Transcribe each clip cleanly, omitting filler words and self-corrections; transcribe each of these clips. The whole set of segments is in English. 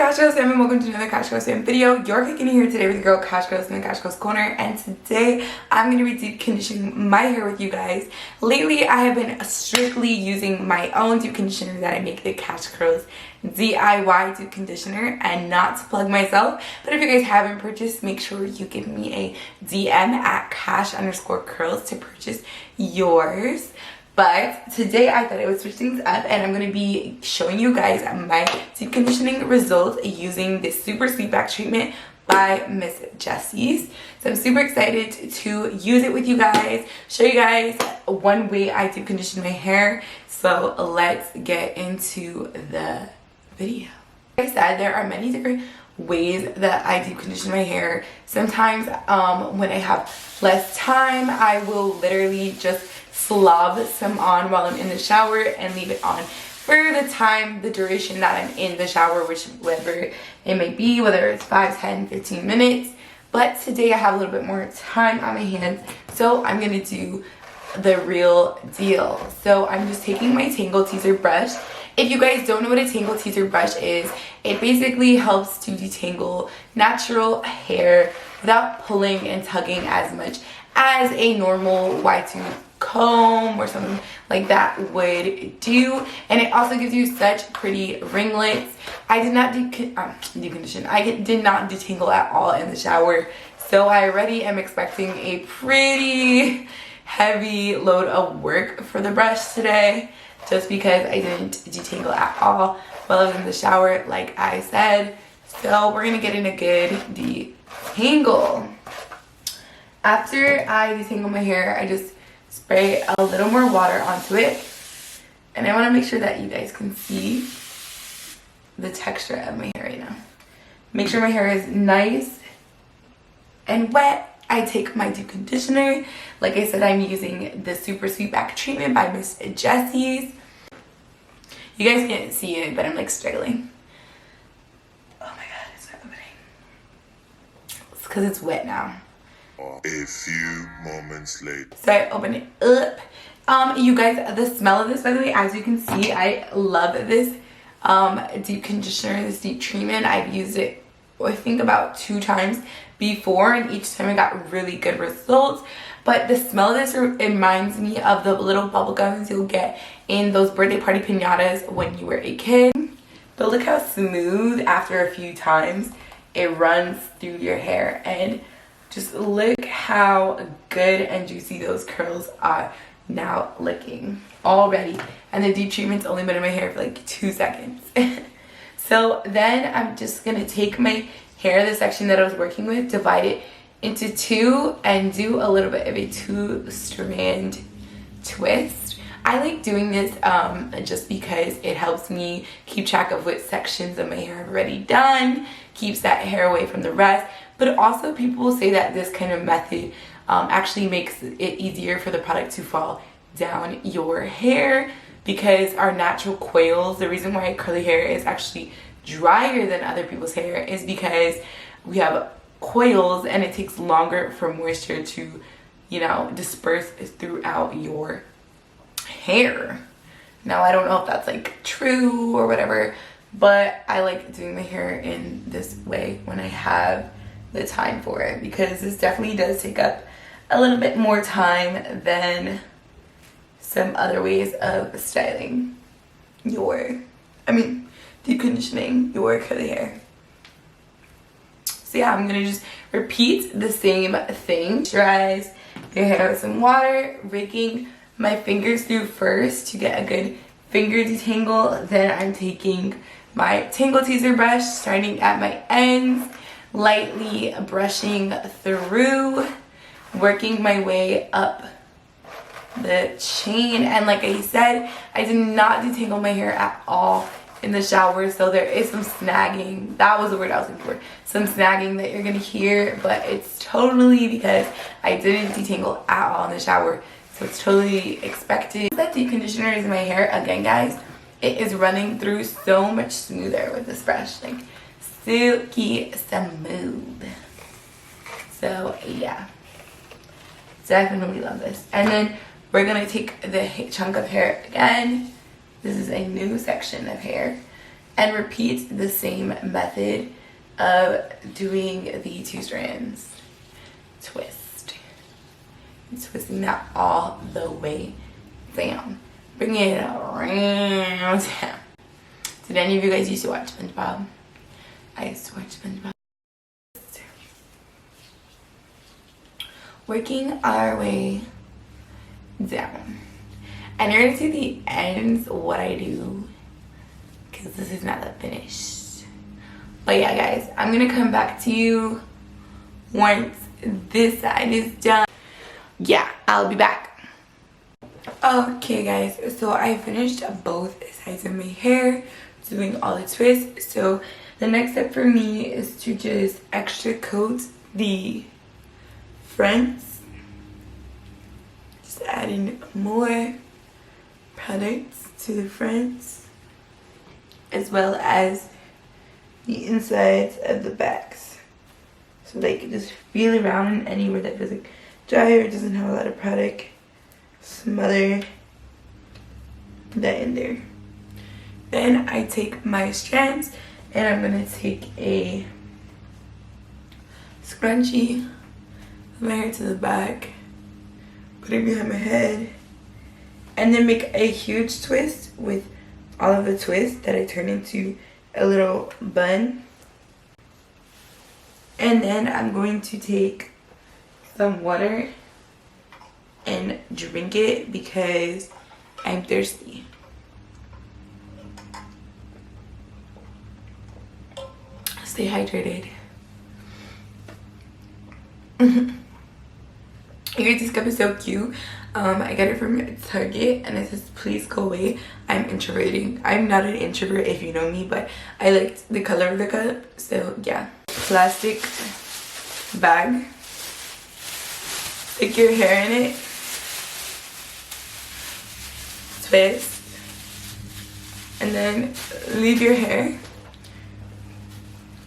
Cashcurlss fam, and welcome to another Cashcurlss fam video. You're kicking in here today with your girl Cashcurlss in the Cashcurlss corner, and today I'm going to be deep conditioning my hair with you guys. Lately I have been strictly using my own deep conditioner that I make, the Cashcurlss DIY deep conditioner, and not to plug myself, but if you guys haven't purchased, make sure you give me a DM at cash_curls to purchase yours. But today I thought I would switch things up, and I'm going to be showing you guys my deep conditioning results using this super sleep back treatment by Miss Jessies. So I'm super excited to use it with you guys, show you guys one way I deep condition my hair. So let's get into the video. Like I said, there are many different ways that I deep condition my hair. Sometimes when I have less time, I will literally just slob some on while I'm in the shower and leave it on for the duration that I'm in the shower, whichever it may be, whether it's 5, 10, 15 minutes. But today I have a little bit more time on my hands, so I'm gonna do the real deal. So I'm just taking my Tangle Teezer brush. If you guys don't know what a Tangle Teezer brush is, it basically helps to detangle natural hair without pulling and tugging as much as a normal wide tooth comb or something like that would do. And it also gives you such pretty ringlets. I did not deep condition. I did not detangle at all in the shower, so I already am expecting a pretty heavy load of work for the brush today, just because I didn't detangle at all while I was in the shower, like I said. So we're gonna get in a good detangle. After I detangle my hair, I just spray a little more water onto it, and I want to make sure that you guys can see the texture of my hair right now. Make sure my hair is nice and wet. I take my deep conditioner. Like I said, I'm using the Super Sweet Back treatment by Miss Jessies. You guys can't see it, but I'm like struggling. Oh my god, it's not opening. It's because it's wet now. A few moments later. So I open it up. You guys, the smell of this, by the way, as you can see, I love this deep conditioner, this deep treatment. I've used it, I think, about 2 times before, and each time I got really good results. But the smell of this reminds me of the little bubble gums you'll get in those birthday party piñatas when you were a kid. But look how smooth, after a few times, it runs through your hair, and just look how good and juicy those curls are now looking already. And the deep treatment's only been in my hair for like 2 seconds. So then I'm just gonna take my hair, the section that I was working with, divide it into 2 and do a little bit of a 2-strand twist. I like doing this just because it helps me keep track of what sections of my hair I've already done, keeps that hair away from the rest. But also, people will say that this kind of method actually makes it easier for the product to fall down your hair, because our natural coils, the reason why curly hair is actually drier than other people's hair is because we have coils, and it takes longer for moisture to, you know, disperse throughout your hair. Now, I don't know if that's like true or whatever, but I like doing my hair in this way when I have the time for it, because this definitely does take up a little bit more time than some other ways of styling deep conditioning your curly hair. So yeah, I'm gonna just repeat the same thing. Moisturize your hair with some water, raking my fingers through first to get a good finger detangle. Then I'm taking my Tangle Teezer brush, starting at my ends, lightly brushing through, working my way up the chain. And like I said, I did not detangle my hair at all in the shower, so there is some snagging. That was the word I was looking for. Some snagging that you're gonna hear, but it's totally because I didn't detangle at all in the shower, so it's totally expected. That deep conditioner is in my hair again, guys. It is running through so much smoother with this brush, like silky smooth. So yeah, definitely love this. And then we're gonna take the chunk of hair again. This is a new section of hair, and repeat the same method of doing the 2 strands. Twist. Twisting that all the way down. Bring it around down. Did any of you guys used to watch SpongeBob? I used to watch SpongeBob. Working our way down. And you're gonna see the ends what I do, because this is not the finish. But yeah guys, I'm gonna come back to you once this side is done. Yeah, I'll be back. Okay guys, so I finished both sides of my hair, doing all the twists. So the next step for me is to just extra coat the fronts. Just adding more products to the fronts, as well as the insides of the backs, so they can just feel around, and anywhere that feels like dry or doesn't have a lot of product, smother that in there. Then I take my strands and I'm gonna take a scrunchie, put my hair to the back, put it behind my head, and then make a huge twist with all of the twists that I turn into a little bun. And then I'm going to take some water and drink it because I'm thirsty. Stay hydrated. This cup is so cute. I got it from Target and it says please go away, I'm introverting. I'm not an introvert if you know me, but I liked the color of the cup, so yeah. Plastic bag, stick your hair in it, twist, and then leave your hair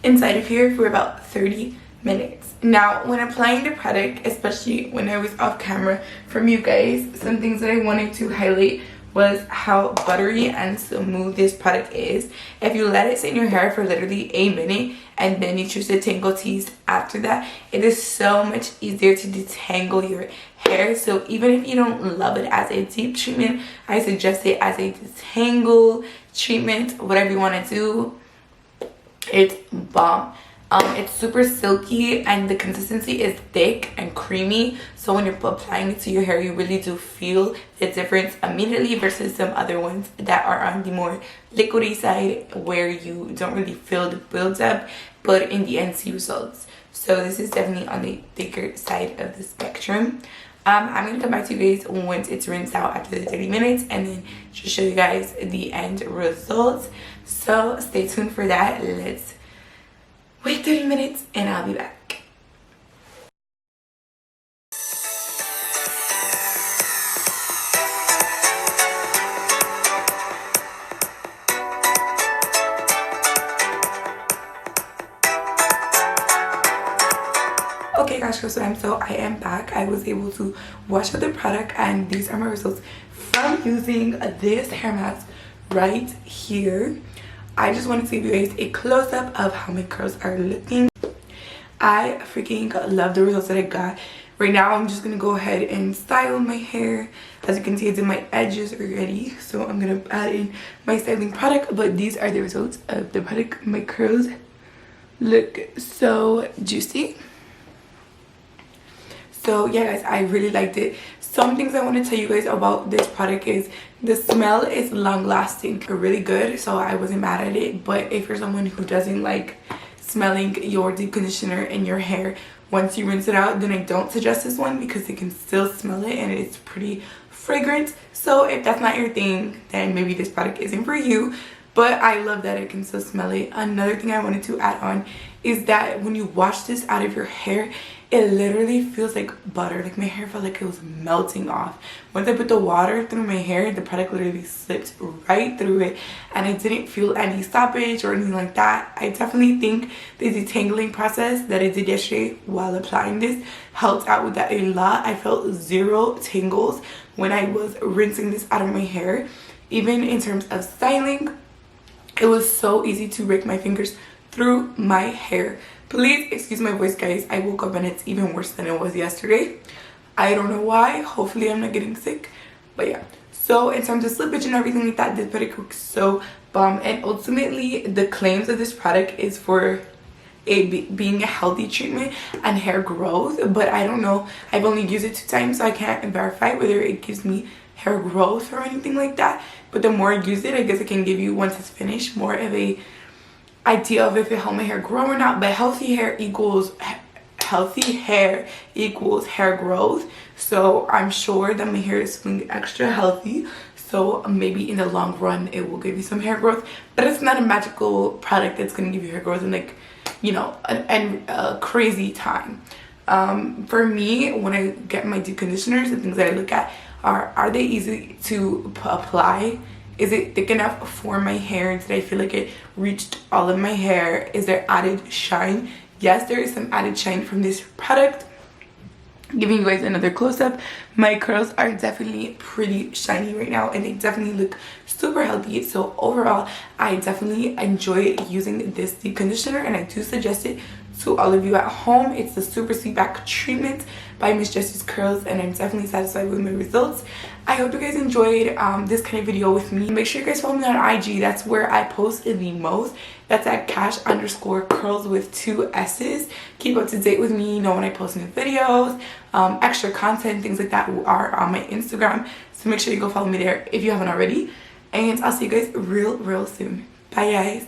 inside of here for about 30 minutes. Now, when applying the product, especially when I was off camera from you guys, some things that I wanted to highlight was how buttery and smooth this product is. If you let it sit in your hair for literally a minute and then you choose to tangle tease after that, it is so much easier to detangle your hair. So even if you don't love it as a deep treatment, I suggest it as a detangle treatment, whatever you want to do. It's bomb. It's super silky and the consistency is thick and creamy, so when you're applying it to your hair you really do feel the difference immediately versus some other ones that are on the more liquidy side where you don't really feel the build-up but in the end see results. So this is definitely on the thicker side of the spectrum. I'm gonna come back to you guys once it's rinsed out after the 30 minutes and then just show you guys the end results. So stay tuned for that. Let's wait 30 minutes and I'll be back. Okay guys, so I am back. I was able to wash out the product and these are my results from using this hair mask right here. I just wanted to give you guys a close-up of how my curls are looking. I freaking love the results that I got. Right now I'm just gonna go ahead and style my hair. As you can see, I did my edges already, so I'm gonna add in my styling product, but these are the results of the product. My curls look so juicy. So yeah guys, I really liked it. Some things I want to tell you guys about this product is the smell is long lasting, really good, so I wasn't mad at it. But if you're someone who doesn't like smelling your deep conditioner in your hair once you rinse it out, then I don't suggest this one because you can still smell it and it's pretty fragrant. So if that's not your thing, then maybe this product isn't for you. But I love that I can still smell it. Another thing I wanted to add on is that when you wash this out of your hair, it literally feels like butter. Like my hair felt like it was melting off. Once I put the water through my hair, the product literally slipped right through it and I didn't feel any stoppage or anything like that. I definitely think the detangling process that I did yesterday while applying this helped out with that a lot. I felt zero tangles when I was rinsing this out of my hair. Even in terms of styling, It was so easy to rake my fingers through my hair. Please excuse my voice, guys. I woke up and it's even worse than it was yesterday. I don't know why. Hopefully I'm not getting sick, but yeah. So in terms of slippage and everything like that, this product looks so bomb. And ultimately the claims of this product is for being a healthy treatment and hair growth, but I don't know. I've only used it 2 times, so I can't verify whether it gives me hair growth or anything like that. But the more I use it, I guess it can give you, once it's finished, more of a idea of if it helped my hair grow or not. But healthy hair equals hair growth, so I'm sure that my hair is feeling extra healthy. So maybe in the long run it will give you some hair growth, but it's not a magical product that's going to give you hair growth in, like, you know, a crazy time. For me, when I get my deep conditioners, the things that I look at are they easy to apply? Is it thick enough for my hair? Did I feel like it reached all of my hair? Is there added shine? Yes, there is some added shine from this product. Giving you guys another close-up, my curls are definitely pretty shiny right now, and they definitely look super healthy. So overall, I definitely enjoy using this deep conditioner, and I do suggest it to all of you at home. It's the Super Sweet Back Treatment by Miss Jessies Curls, and I'm definitely satisfied with my results. I hope you guys enjoyed this kind of video with me. Make sure you guys follow me on IG. That's where I post the most. That's at cash_curls with 2 S's. Keep up to date with me, know when I post new videos, extra content, things like that are on my Instagram. So make sure you go follow me there if you haven't already. And I'll see you guys real soon. Bye, guys.